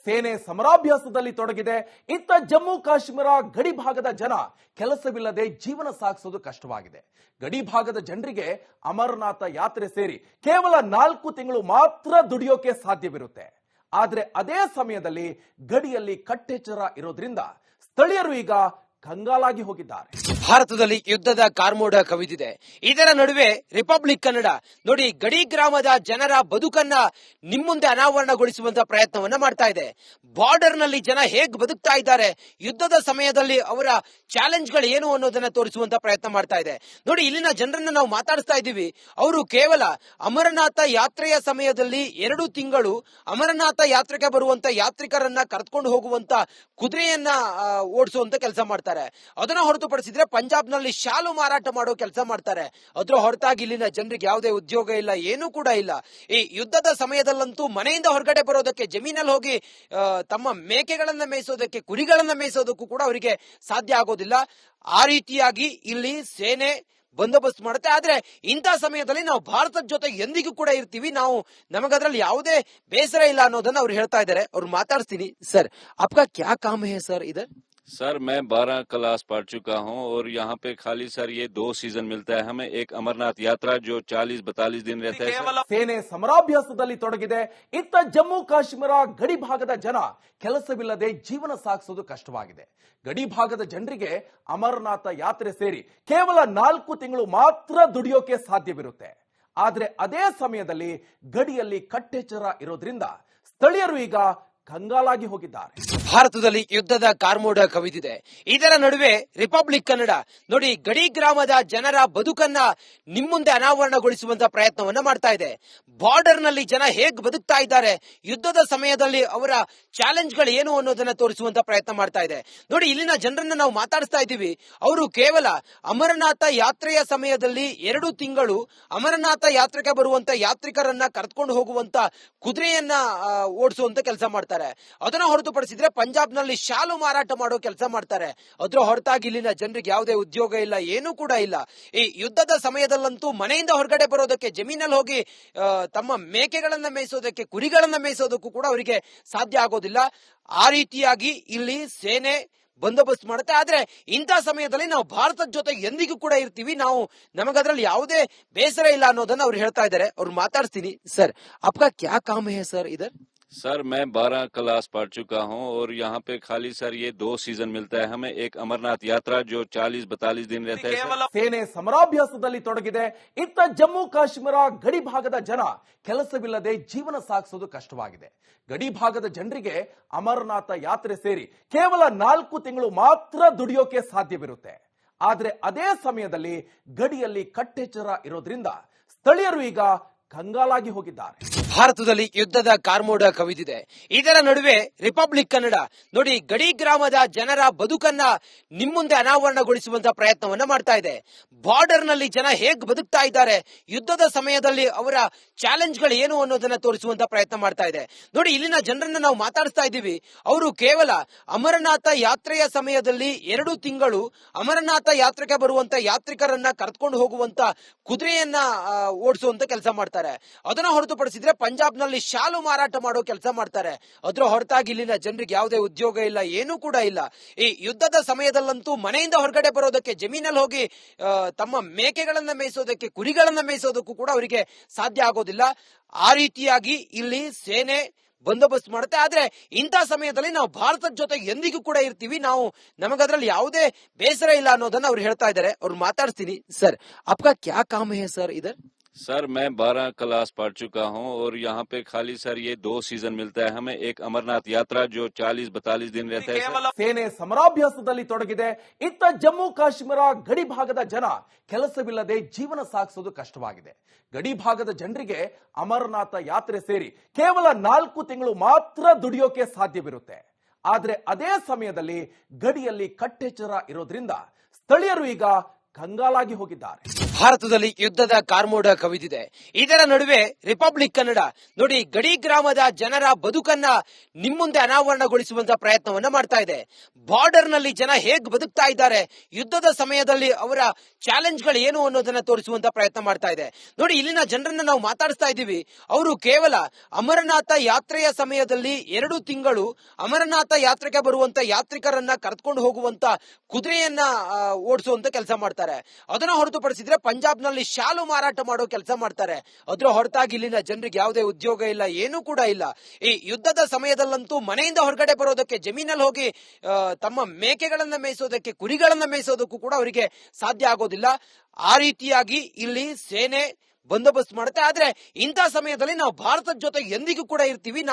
ಸೇನೆ ಸಮರಾಭ್ಯಾಸದಲ್ಲಿ ತೊಡಗಿದೆ. ಇತ್ತ ಜಮ್ಮು ಕಾಶ್ಮೀರ ಗಡಿ ಭಾಗದ ಜನ ಕೆಲಸವಿಲ್ಲದೆ ಜೀವನ ಸಾಗಿಸೋದು ಕಷ್ಟವಾಗಿದೆ. ಗಡಿ ಭಾಗದ ಜನರಿಗೆ ಅಮರನಾಥ ಯಾತ್ರೆ ಸೇರಿ ಕೇವಲ 4 ತಿಂಗಳು ಮಾತ್ರ ದುಡಿಯೋಕೆ ಸಾಧ್ಯವಿರುತ್ತೆ. ಆದ್ರೆ ಅದೇ ಸಮಯದಲ್ಲಿ ಗಡಿಯಲ್ಲಿ ಕಟ್ಟೆಚ್ಚರ ಇರೋದ್ರಿಂದ ಸ್ಥಳೀಯರು ಈಗ ಕಂಗಾಲಾಗಿ ಹೋಗಿದ್ದಾರೆ. ಭಾರತದಲ್ಲಿ ಯುದ್ಧದ ಕಾರ್ಮೋಡ ಕವಿದಿದೆ. ಇದರ ನಡುವೆ ರಿಪಬ್ಲಿಕ್ ಕನ್ನಡ ನೋಡಿ ಗಡಿ ಗ್ರಾಮದ ಜನರ ಬದುಕನ್ನ ನಿಮ್ಮುಂದೆ ಅನಾವರಣಗೊಳಿಸುವಂತ ಪ್ರಯತ್ನವನ್ನ ಮಾಡ್ತಾ ಇದೆ. ಬಾರ್ಡರ್ ನಲ್ಲಿ ಜನ ಹೇಗ್ ಬದುಕ್ತಾ ಇದ್ದಾರೆ, ಯುದ್ಧದ ಸಮಯದಲ್ಲಿ ಅವರ ಚಾಲೆಂಜ್ ಗಳು ಏನು ಅನ್ನೋದನ್ನ ತೋರಿಸುವಂತ ಪ್ರಯತ್ನ ಮಾಡ್ತಾ ಇದೆ. ನೋಡಿ, ಇಲ್ಲಿನ ಜನರನ್ನ ನಾವು ಮಾತಾಡಿಸ್ತಾ ಇದ್ದೀವಿ. ಅವರು ಕೇವಲ ಅಮರನಾಥ ಯಾತ್ರೆಯ ಸಮಯದಲ್ಲಿ 2 ತಿಂಗಳು ಅಮರನಾಥ ಯಾತ್ರೆಗೆ ಬರುವಂತ ಯಾತ್ರಿಕರನ್ನ ಕರೆದುಕೊಂಡು ಹೋಗುವಂತ ಕುದುರೆಯನ್ನ ಓಡಿಸುವಂತ ಕೆಲಸ ಮಾಡ್ತಾರೆ. ಅದನ್ನ ಹೊರತುಪಡಿಸಿದ್ರೆ ಪಂಜಾಬ್ ನಲ್ಲಿ ಶಾಲು ಮಾರಾಟ ಮಾಡೋ ಕೆಲಸ ಮಾಡ್ತಾರೆ. ಅದ್ರ ಹೊರತಾಗಿ ಇಲ್ಲಿನ ಜನರಿಗೆ ಯಾವುದೇ ಉದ್ಯೋಗ ಇಲ್ಲ, ಏನೂ ಕೂಡ ಇಲ್ಲ. ಈ ಯುದ್ಧದ ಸಮಯದಲ್ಲಂತೂ ಮನೆಯಿಂದ ಹೊರಗಡೆ ಬರೋದಕ್ಕೆ, ಜಮೀನಲ್ಲಿ ಹೋಗಿ ತಮ್ಮ ಮೇಕೆಗಳನ್ನ ಮೇಯಿಸೋದಕ್ಕೆ, ಕುರಿಗಳನ್ನ ಮೇಯಿಸೋದಕ್ಕೂ ಕೂಡ ಅವರಿಗೆ ಸಾಧ್ಯ ಆಗೋದಿಲ್ಲ. ಆ ರೀತಿಯಾಗಿ ಇಲ್ಲಿ ಸೇನೆ ಬಂದೋಬಸ್ತ್ ಮಾಡುತ್ತೆ. ಆದ್ರೆ ಇಂಥ ಸಮಯದಲ್ಲಿ ನಾವು ಭಾರತದ ಜೊತೆ ಎಂದಿಗೂ ಕೂಡ ಇರ್ತೀವಿ, ನಮಗದ್ರಲ್ಲಿ ಯಾವುದೇ ಬೇಸರ ಇಲ್ಲ ಅನ್ನೋದನ್ನ ಅವ್ರು ಹೇಳ್ತಾ ಇದ್ದಾರೆ. ಅವ್ರು ಮಾತಾಡ್ತೀನಿ. ಸರ್, आपका क्या काम है सर इधर? सर, मैं 12 क्लास पढ़ चुका हूं और यहाँ पे खाली सर ये 2 सीजन मिलता है हमें. एक अमरनाथ यात्रा जो 40-42 दिन रहता है. ಸೇನೆ ಸಮರಾಭ್ಯಾಸದಲ್ಲಿ ತೊಡಗಿದೆ. ಇತ್ತ ಜಮ್ಮು ಕಾಶ್ಮೀರ ಗಡಿ ಭಾಗದ ಜನ ಕೆಲಸವಿಲ್ಲದೆ ಜೀವನ ಸಾಗಿಸೋದು ಕಷ್ಟವಾಗಿದೆ. ಗಡಿ ಭಾಗದ ಜನರಿಗೆ ಅಮರನಾಥ ಯಾತ್ರೆ ಸೇರಿ ಕೇವಲ 4 ತಿಂಗಳು ಮಾತ್ರ ದುಡಿಯೋಕೆ ಸಾಧ್ಯವಿರುತ್ತೆ. ಆದ್ರೆ ಅದೇ ಸಮಯದಲ್ಲಿ ಗಡಿಯಲ್ಲಿ ಕಟ್ಟೆಚ್ಚರ ಇರೋದ್ರಿಂದ ಸ್ಥಳೀಯರು ಈಗ ಕಂಗಾಲಾಗಿ ಹೋಗಿದ್ದಾರೆ. ಭಾರತದಲ್ಲಿ ಯುದ್ಧದ ಕಾರ್ಮೋಡ ಕವಿದಿದೆ. ಇದರ ನಡುವೆ ರಿಪಬ್ಲಿಕ್ ಕನ್ನಡ ನೋಡಿ ಗಡಿ ಗ್ರಾಮದ ಜನರ ಬದುಕನ್ನ ನಿಮ್ಮುಂದೆ ಅನಾವರಣಗೊಳಿಸುವಂತ ಪ್ರಯತ್ನವನ್ನ ಮಾಡ್ತಾ ಇದೆ. ಬಾರ್ಡರ್ ನಲ್ಲಿ ಜನ ಹೇಗ್ ಬದುಕ್ತಾ ಇದ್ದಾರೆ, ಯುದ್ಧದ ಸಮಯದಲ್ಲಿ ಅವರ ಚಾಲೆಂಜ್ ಗಳು ಏನು ಅನ್ನೋದನ್ನ ತೋರಿಸುವಂತ ಪ್ರಯತ್ನ ಮಾಡ್ತಾ ಇದೆ. ನೋಡಿ, ಇಲ್ಲಿನ ಜನರನ್ನ ನಾವು ಮಾತಾಡಿಸ್ತಾ ಇದ್ದೀವಿ. ಅವರು ಕೇವಲ ಅಮರನಾಥ ಯಾತ್ರೆಯ ಸಮಯದಲ್ಲಿ 2 ತಿಂಗಳು ಅಮರನಾಥ ಯಾತ್ರೆಗೆ ಬರುವಂತ ಯಾತ್ರಿಕರನ್ನ ಕರೆದುಕೊಂಡು ಹೋಗುವಂತ ಕುದುರೆಯನ್ನ ಓಡಿಸುವಂತ ಕೆಲಸ ಮಾಡ್ತಾರೆ. ಅದನ್ನ ಹೊರತುಪಡಿಸಿದ್ರೆ ಪಂಜಾಬ್ ನಲ್ಲಿ ಶಾಲು ಮಾರಾಟ ಮಾಡೋ ಕೆಲಸ ಮಾಡ್ತಾರೆ. ಅದ್ರ ಹೊರತಾಗಿ ಇಲ್ಲಿನ ಜನರಿಗೆ ಯಾವುದೇ ಉದ್ಯೋಗ ಇಲ್ಲ, ಏನೂ ಕೂಡ ಇಲ್ಲ. ಈ ಯುದ್ಧದ ಸಮಯದಲ್ಲಂತೂ ಮನೆಯಿಂದ ಹೊರಗಡೆ ಬರೋದಕ್ಕೆ, ಜಮೀನಲ್ಲಿ ಹೋಗಿ ತಮ್ಮ ಮೇಕೆಗಳನ್ನ ಮೇಯಿಸೋದಕ್ಕೆ, ಕುರಿಗಳನ್ನ ಮೇಯಿಸೋದಕ್ಕೂ ಕೂಡ ಅವರಿಗೆ ಸಾಧ್ಯ ಆಗೋದಿಲ್ಲ. ಆ ರೀತಿಯಾಗಿ ಇಲ್ಲಿ ಸೇನೆ ಬಂದೋಬಸ್ತ್ ಮಾಡುತ್ತೆ. ಆದ್ರೆ ಇಂಥ ಸಮಯದಲ್ಲಿ ನಾವು ಭಾರತದ ಜೊತೆ ಎಂದಿಗೂ ಕೂಡ ಇರ್ತೀವಿ, ನಮಗದ್ರಲ್ಲಿ ಯಾವುದೇ ಬೇಸರ ಇಲ್ಲ ಅನ್ನೋದನ್ನ ಅವ್ರು ಹೇಳ್ತಾ ಇದ್ದಾರೆ. ಅವ್ರು ಮಾತಾಡ್ತೀನಿ. ಸರ್, आपका क्या काम है सर इधर? सर, मैं 12 क्लास पढ़ चुका हूं और यहाँ पे खाली सर ये 2 सीजन मिलता है हमें. एक अमरनाथ यात्रा जो 40-42 दिन रहता है. ಸೇನೆ ಸಮರಾಭ್ಯಾಸದಲ್ಲಿ ತೊಡಗಿದೆ. ಇತ್ತ ಜಮ್ಮು ಕಾಶ್ಮೀರ ಗಡಿ ಭಾಗದ ಜನ ಕೆಲಸವಿಲ್ಲದೆ ಜೀವನ ಸಾಗಿಸೋದು ಕಷ್ಟವಾಗಿದೆ. ಗಡಿ ಭಾಗದ ಜನರಿಗೆ ಅಮರನಾಥ ಯಾತ್ರೆ ಸೇರಿ ಕೇವಲ 4 ತಿಂಗಳು ಮಾತ್ರ ದುಡಿಯೋಕೆ ಸಾಧ್ಯವಿರುತ್ತೆ. ಆದ್ರೆ ಅದೇ ಸಮಯದಲ್ಲಿ ಗಡಿಯಲ್ಲಿ ಕಟ್ಟೆಚ್ಚರ ಇರೋದ್ರಿಂದ ಸ್ಥಳೀಯರು ಈಗ ಕಂಗಾಲಾಗಿ ಹೋಗಿದ್ದಾರೆ. ಭಾರತದಲ್ಲಿ ಯುದ್ಧದ ಕಾರ್ಮೋಡ ಕವಿದಿದೆ. ಇದರ ನಡುವೆ ರಿಪಬ್ಲಿಕ್ ಕನ್ನಡ ನೋಡಿ ಗಡಿ ಗ್ರಾಮದ ಜನರ ಬದುಕನ್ನ ನಿಮ್ಮುಂದೆ ಅನಾವರಣಗೊಳಿಸುವಂತ ಪ್ರಯತ್ನವನ್ನ ಮಾಡ್ತಾ ಇದೆ. ಬಾರ್ಡರ್ ನಲ್ಲಿ ಜನ ಹೇಗ್ ಬದುಕ್ತಾ ಇದ್ದಾರೆ, ಯುದ್ಧದ ಸಮಯದಲ್ಲಿ ಅವರ ಚಾಲೆಂಜ್ ಗಳು ಏನು ಅನ್ನೋದನ್ನ ತೋರಿಸುವಂತ ಪ್ರಯತ್ನ ಮಾಡ್ತಾ ಇದೆ. ನೋಡಿ, ಇಲ್ಲಿನ ಜನರನ್ನ ನಾವು ಮಾತಾಡಿಸ್ತಾ ಇದ್ದೀವಿ. ಅವರು ಕೇವಲ ಅಮರನಾಥ ಯಾತ್ರೆಯ ಸಮಯದಲ್ಲಿ 2 ತಿಂಗಳು ಅಮರನಾಥ ಯಾತ್ರೆಗೆ ಬರುವಂತ ಯಾತ್ರಿಕರನ್ನ ಕರೆದುಕೊಂಡು ಹೋಗುವಂತ ಕುದುರೆಯನ್ನ ಓಡಿಸುವಂತ ಕೆಲಸ ಮಾಡ್ತಾರೆ. ಅದನ್ನ ಹೊರತುಪಡಿಸಿದ್ರೆ ಪಂಜಾಬ್ ನಲ್ಲಿ ಶಾಲು ಮಾರಾಟ ಮಾಡೋ ಕೆಲಸ ಮಾಡ್ತಾರೆ. ಅದ್ರ ಹೊರತಾಗಿ ಇಲ್ಲಿನ ಜನರಿಗೆ ಯಾವುದೇ ಉದ್ಯೋಗ ಇಲ್ಲ, ಏನೂ ಕೂಡ ಇಲ್ಲ. ಈ ಯುದ್ಧದ ಸಮಯದಲ್ಲಂತೂ ಮನೆಯಿಂದ ಹೊರಗಡೆ ಬರೋದಕ್ಕೆ, ಜಮೀನಲ್ಲಿ ಹೋಗಿ ತಮ್ಮ ಮೇಕೆಗಳನ್ನ ಮೇಯಿಸೋದಕ್ಕೆ, ಕುರಿಗಳನ್ನ ಮೇಯಿಸೋದಕ್ಕೂ ಕೂಡ ಅವರಿಗೆ ಸಾಧ್ಯ ಆಗೋದಿಲ್ಲ. ಆ ರೀತಿಯಾಗಿ ಇಲ್ಲಿ ಸೇನೆ ಬಂದೋಬಸ್ತ್ ಮಾಡುತ್ತೆ. ಆದ್ರೆ ಇಂಥ ಸಮಯದಲ್ಲಿ ನಾವು ಭಾರತದ ಜೊತೆ ಎಂದಿಗೂ ಕೂಡ ಇರ್ತೀವಿ, ನಮಗದ್ರಲ್ಲಿ ಯಾವುದೇ ಬೇಸರ ಇಲ್ಲ ಅನ್ನೋದನ್ನ ಅವ್ರು ಹೇಳ್ತಾ ಇದ್ದಾರೆ. ಅವ್ರು ಮಾತಾಡ್ತೀನಿ. ಸರ್, आपका क्या काम है सर इधर? सर, मैं 12 क्लास पढ़ चुका हूं और यहाँ पे खाली सर ये 2 सीजन मिलता है हमें. एक अमरनाथ यात्रा जो 40-42 दिन रहता है. ಸೇನೆ ಸಮರಾಭ್ಯಾಸದಲ್ಲಿ ತೊಡಗಿದೆ. ಇತ್ತ ಜಮ್ಮು ಕಾಶ್ಮೀರ ಗಡಿ ಭಾಗದ ಜನ ಕೆಲಸವಿಲ್ಲದೆ ಜೀವನ ಸಾಗಿಸೋದು ಕಷ್ಟವಾಗಿದೆ. ಗಡಿ ಭಾಗದ ಜನರಿಗೆ ಅಮರನಾಥ ಯಾತ್ರೆ ಸೇರಿ ಕೇವಲ 4 ತಿಂಗಳು ಮಾತ್ರ ದುಡಿಯೋಕೆ ಸಾಧ್ಯವಿರುತ್ತೆ. ಆದ್ರೆ ಅದೇ ಸಮಯದಲ್ಲಿ ಗಡಿಯಲ್ಲಿ ಕಟ್ಟೆಚ್ಚರ ಇರೋದ್ರಿಂದ ಸ್ಥಳೀಯರು ಈಗ ಕಂಗಾಲಾಗಿ ಹೋಗಿದ್ದಾರೆ. ಭಾರತದಲ್ಲಿ ಯುದ್ಧದ ಕಾರ್ಮೋಡ ಕವಿದಿದೆ. ಇದರ ನಡುವೆ ರಿಪಬ್ಲಿಕ್ ಕನ್ನಡ ನೋಡಿ ಗಡಿ ಗ್ರಾಮದ ಜನರ ಬದುಕನ್ನ ನಿಮ್ಮುಂದೆ ಅನಾವರಣಗೊಳಿಸುವಂತ ಪ್ರಯತ್ನವನ್ನ ಮಾಡ್ತಾ ಇದೆ. ಬಾರ್ಡರ್ ನಲ್ಲಿ ಜನ ಹೇಗ್ ಬದುಕ್ತಾ ಇದ್ದಾರೆ, ಯುದ್ಧದ ಸಮಯದಲ್ಲಿ ಅವರ ಚಾಲೆಂಜ್ಗಳು ಏನು ಅನ್ನೋದನ್ನ ತೋರಿಸುವಂತ ಪ್ರಯತ್ನ ಮಾಡ್ತಾ ಇದೆ. ನೋಡಿ, ಇಲ್ಲಿನ ಜನರನ್ನ ನಾವು ಮಾತಾಡಿಸ್ತಾ ಇದ್ದೀವಿ. ಅವರು ಕೇವಲ ಅಮರನಾಥ ಯಾತ್ರೆಯ ಸಮಯದಲ್ಲಿ 2 ತಿಂಗಳು ಅಮರನಾಥ ಯಾತ್ರೆಗೆ ಬರುವಂತ ಯಾತ್ರಿಕರನ್ನ ಕರೆದುಕೊಂಡು ಹೋಗುವಂತ ಕುದುರೆಯನ್ನ ಓಡಿಸುವಂತ ಕೆಲಸ ಮಾಡ್ತಾರೆ. ಅದನ್ನ ಹೊರತುಪಡಿಸಿದ್ರೆ ಪಂಜಾಬ್ ನಲ್ಲಿ ಶಾಲು ಮಾರಾಟ ಮಾಡೋ ಕೆಲಸ ಮಾಡ್ತಾರೆ. ಅದ್ರ ಹೊರತಾಗಿ ಇಲ್ಲಿನ ಜನರಿಗೆ ಯಾವುದೇ ಉದ್ಯೋಗ ಇಲ್ಲ, ಏನೂ ಕೂಡ ಇಲ್ಲ. ಈ ಯುದ್ಧದ ಸಮಯದಲ್ಲಂತೂ ಮನೆಯಿಂದ ಹೊರಗಡೆ ಬರೋದಕ್ಕೆ, ಜಮೀನಲ್ಲಿ ಹೋಗಿ ತಮ್ಮ ಮೇಕೆಗಳನ್ನ ಮೇಯಿಸೋದಕ್ಕೆ, ಕುರಿಗಳನ್ನ ಮೇಯಿಸೋದಕ್ಕೂ ಕೂಡ ಅವರಿಗೆ ಸಾಧ್ಯ ಆಗೋದಿಲ್ಲ. ಆ ರೀತಿಯಾಗಿ ಇಲ್ಲಿ ಸೇನೆ ಬಂದೋಬಸ್ತ್ ಮಾಡುತ್ತೆ. ಆದ್ರೆ ಇಂಥ ಸಮಯದಲ್ಲಿ ನಾವು ಭಾರತದ ಜೊತೆ ಎಂದಿಗೂ ಕೂಡ ಇರ್ತೀವಿ,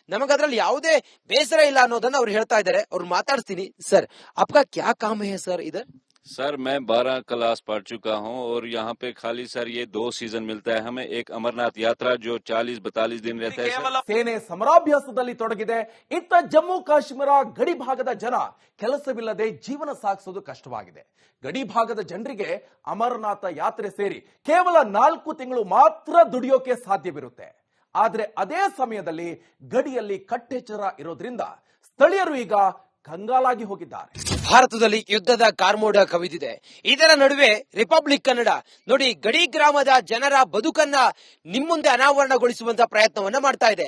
ನಮಗದ್ರಲ್ಲಿ ಯಾವುದೇ ಬೇಸರ ಇಲ್ಲ ಅನ್ನೋದನ್ನ ಅವ್ರು ಹೇಳ್ತಾ ಇದ್ದಾರೆ. ಅವ್ರು ಮಾತಾಡ್ತೀನಿ. ಸರ್, आपका क्या काम है सर इधर? सर, मैं 12 क्लास पढ़ चुका हूं और यहाँ पे खाली सर ये 2 सीजन मिलता है हमें। एक अमरनाथ यात्रा जो 40-42 दिन रहता है सर। ಸೇನೆ ಸಮರಾಭ್ಯಾಸದಲ್ಲಿ ತೊಡಗಿದೆ. ಇತ್ತ ಜಮ್ಮು ಕಾಶ್ಮೀರ ಗಡಿ ಭಾಗದ ಜನ ಕೆಲಸವಿಲ್ಲದೆ ಜೀವನ ಸಾಗಿಸೋದು ಕಷ್ಟವಾಗಿದೆ. ಗಡಿ ಭಾಗದ ಜನರಿಗೆ ಅಮರನಾಥ ಯಾತ್ರೆ ಸೇರಿ ಕೇವಲ 4 ತಿಂಗಳು ಮಾತ್ರ ದುಡಿಯೋಕೆ ಸಾಧ್ಯವಿರುತ್ತೆ. ಆದ್ರೆ ಅದೇ ಸಮಯದಲ್ಲಿ ಗಡಿಯಲ್ಲಿ ಕಟ್ಟೆಚ್ಚರ ಇರೋದ್ರಿಂದ ಸ್ಥಳೀಯರು ಈಗ ಕಂಗಾಲಾಗಿ ಹೋಗಿದ್ದಾರೆ. ಭಾರತದಲ್ಲಿ ಯುದ್ಧದ ಕಾರ್ಮೋಡ ಕವಿದಿದೆ. ಇದರ ನಡುವೆ ರಿಪಬ್ಲಿಕ್ ಕನ್ನಡ ನೋಡಿ ಗಡಿ ಗ್ರಾಮದ ಜನರ ಬದುಕನ್ನ ನಿಮ್ಮುಂದೆ ಅನಾವರಣಗೊಳಿಸುವಂತ ಪ್ರಯತ್ನವನ್ನ ಮಾಡ್ತಾ ಇದೆ.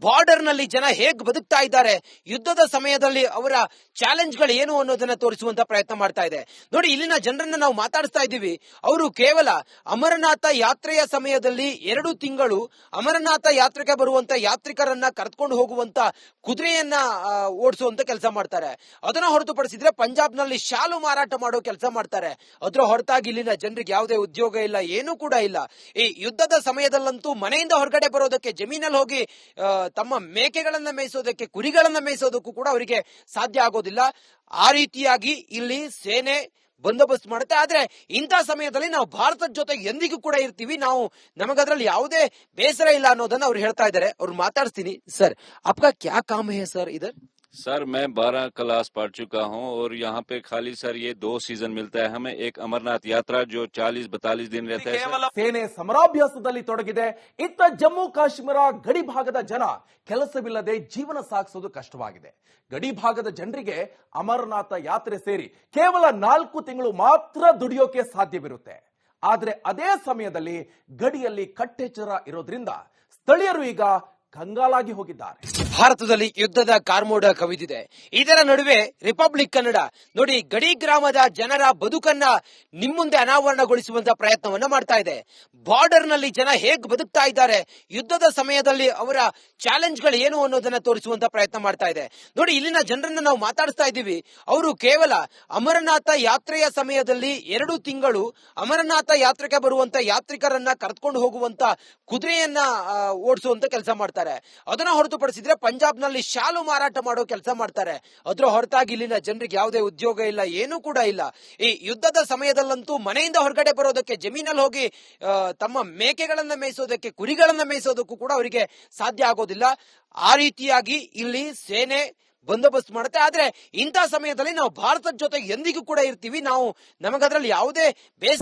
ಬಾರ್ಡರ್ ನಲ್ಲಿ ಜನ ಹೇಗ್ ಬದುಕ್ತಾ ಇದ್ದಾರೆ, ಯುದ್ಧದ ಸಮಯದಲ್ಲಿ ಅವರ ಚಾಲೆಂಜ್ಗಳು ಏನು ಅನ್ನೋದನ್ನ ತೋರಿಸುವಂತ ಪ್ರಯತ್ನ ಮಾಡ್ತಾ ಇದೆ. ನೋಡಿ, ಇಲ್ಲಿನ ಜನರನ್ನ ನಾವು ಮಾತಾಡಿಸ್ತಾ ಇದ್ದೀವಿ. ಅವರು ಕೇವಲ ಅಮರನಾಥ ಯಾತ್ರೆಯ ಸಮಯದಲ್ಲಿ 2 ತಿಂಗಳು ಅಮರನಾಥ ಯಾತ್ರೆಗೆ ಬರುವಂತ ಯಾತ್ರಿಕರನ್ನ ಕರೆದುಕೊಂಡು ಹೋಗುವಂತ ಕುದುರೆಯನ್ನ ಓಡಿಸುವಂತ ಕೆಲಸ ಮಾಡ್ತಾರೆ. ಅದನ್ನ ಹೊರತುಪಡಿಸಿದ್ರೆ ಪಂಜಾಬ್ ನಲ್ಲಿ ಶಾಲು ಮಾರಾಟ ಮಾಡೋ ಕೆಲಸ ಮಾಡ್ತಾರೆ. ಅದ್ರ ಹೊರತಾಗಿ ಇಲ್ಲಿನ ಜನರಿಗೆ ಯಾವುದೇ ಉದ್ಯೋಗ ಇಲ್ಲ, ಏನೂ ಕೂಡ ಇಲ್ಲ. ಈ ಯುದ್ಧದ ಸಮಯದಲ್ಲಂತೂ ಮನೆಯಿಂದ ಹೊರಗಡೆ ಬರೋದಕ್ಕೆ, ಜಮೀನಲ್ಲಿ ಹೋಗಿ ತಮ್ಮ ಮೇಕೆಗಳನ್ನ ಮೇಯಿಸೋದಕ್ಕೆ, ಕುರಿಗಳನ್ನ ಮೇಯಿಸೋದಕ್ಕೂ ಕೂಡ ಅವರಿಗೆ ಸಾಧ್ಯ ಆಗೋದಿಲ್ಲ. ಆ ರೀತಿಯಾಗಿ ಇಲ್ಲಿ ಸೇನೆ ಬಂದೋಬಸ್ತ್ ಮಾಡುತ್ತೆ. ಆದ್ರೆ ಇಂಥ ಸಮಯದಲ್ಲಿ ನಾವು ಭಾರತದ ಜೊತೆ ಎಂದಿಗೂ ಕೂಡ ಇರ್ತೀವಿ, ನಮಗದ್ರಲ್ಲಿ ಯಾವುದೇ ಬೇಸರ ಇಲ್ಲ ಅನ್ನೋದನ್ನ ಅವ್ರು ಹೇಳ್ತಾ ಇದ್ದಾರೆ. ಅವ್ರು ಮಾತಾಡ್ತೀನಿ. ಸರ್, आपका क्या काम है सर इधर? सर, मैं 12 क्लास पढ़ चुका हूं और यहाँ पे खाली सर ये 2 सीजन मिलता है हमें। एक अमरनाथ यात्रा जो 40-42 दिन रहता है सर। ಸೇನೆ ಸಮರಾಭ್ಯಾಸದಲ್ಲಿ ತೊಡಗಿದೆ. ಇತ್ತ ಜಮ್ಮು ಕಾಶ್ಮೀರ ಗಡಿ ಭಾಗದ ಜನ ಕೆಲಸವಿಲ್ಲದೆ ಜೀವನ ಸಾಗಿಸೋದು ಕಷ್ಟವಾಗಿದೆ. ಗಡಿ ಭಾಗದ ಜನರಿಗೆ ಅಮರನಾಥ ಯಾತ್ರೆ ಸೇರಿ ಕೇವಲ 4 ತಿಂಗಳು ಮಾತ್ರ ದುಡಿಯೋಕೆ ಸಾಧ್ಯವಿರುತ್ತೆ. ಆದ್ರೆ ಅದೇ ಸಮಯದಲ್ಲಿ ಗಡಿಯಲ್ಲಿ ಕಟ್ಟೆಚ್ಚರ ಇರೋದ್ರಿಂದ ಸ್ಥಳೀಯರು ಈಗ ಕಂಗಾಲಾಗಿ ಹೋಗಿದ್ದಾರೆ. ಭಾರತದಲ್ಲಿ ಯುದ್ಧದ ಕಾರ್ಮೋಡ ಕವಿದಿದೆ. ಇದರ ನಡುವೆ ರಿಪಬ್ಲಿಕ್ ಕನ್ನಡ ನೋಡಿ ಗಡಿ ಗ್ರಾಮದ ಜನರ ಬದುಕನ್ನ ನಿಮ್ಮುಂದೆ ಅನಾವರಣಗೊಳಿಸುವಂತ ಪ್ರಯತ್ನವನ್ನ ಮಾಡ್ತಾ ಇದೆ. ಬಾರ್ಡರ್ ನಲ್ಲಿ ಜನ ಹೇಗ್ ಬದುಕ್ತಾ ಇದ್ದಾರೆ, ಯುದ್ಧದ ಸಮಯದಲ್ಲಿ ಅವರ ಚಾಲೆಂಜ್ಗಳು ಏನು ಅನ್ನೋದನ್ನ ತೋರಿಸುವಂತ ಪ್ರಯತ್ನ ಮಾಡ್ತಾ ಇದೆ. ನೋಡಿ, ಇಲ್ಲಿನ ಜನರನ್ನ ನಾವು ಮಾತಾಡಿಸ್ತಾ ಇದ್ದೀವಿ. ಅವರು ಕೇವಲ ಅಮರನಾಥ ಯಾತ್ರೆಯ ಸಮಯದಲ್ಲಿ 2 ತಿಂಗಳು ಅಮರನಾಥ ಯಾತ್ರೆಗೆ ಬರುವಂತ ಯಾತ್ರಿಕರನ್ನ ಕರೆದುಕೊಂಡು ಹೋಗುವಂತ ಕುದುರೆಯನ್ನ ಓಡಿಸುವಂತ ಕೆಲಸ ಮಾಡ್ತಾರೆ. ಅದನ್ನ ಹೊರತುಪಡಿಸಿದ್ರೆ ಪಂಜಾಬ್ ನಲ್ಲಿ ಶಾಲು ಮಾರಾಟ ಮಾಡೋ ಕೆಲಸ ಮಾಡ್ತಾರೆ. ಅದ್ರ ಹೊರತಾಗಿ ಇಲ್ಲಿನ ಜನರಿಗೆ ಯಾವುದೇ ಉದ್ಯೋಗ ಇಲ್ಲ, ಏನೂ ಕೂಡ ಇಲ್ಲ. ಈ ಯುದ್ಧದ ಸಮಯದಲ್ಲಂತೂ ಮನೆಯಿಂದ ಹೊರಗಡೆ ಬರೋದಕ್ಕೆ, ಜಮೀನಲ್ಲಿ ಹೋಗಿ ತಮ್ಮ ಮೇಕೆಗಳನ್ನ ಮೇಯಿಸೋದಕ್ಕೆ, ಕುರಿಗಳನ್ನ ಮೇಯಿಸೋದಕ್ಕೂ ಕೂಡ ಅವರಿಗೆ ಸಾಧ್ಯ ಆಗೋದಿಲ್ಲ. ಆ ರೀತಿಯಾಗಿ ಇಲ್ಲಿ ಸೇನೆ ಬಂದೋಬಸ್ತ್ ಮಾಡುತ್ತೆ. ಆದ್ರೆ ಇಂಥ ಸಮಯದಲ್ಲಿ ನಾವು ಭಾರತದ ಜೊತೆ ಎಂದಿಗೂ ಕೂಡ ಇರ್ತೀವಿ, ನಮಗದ್ರಲ್ಲಿ ಯಾವುದೇ ಬೇಸ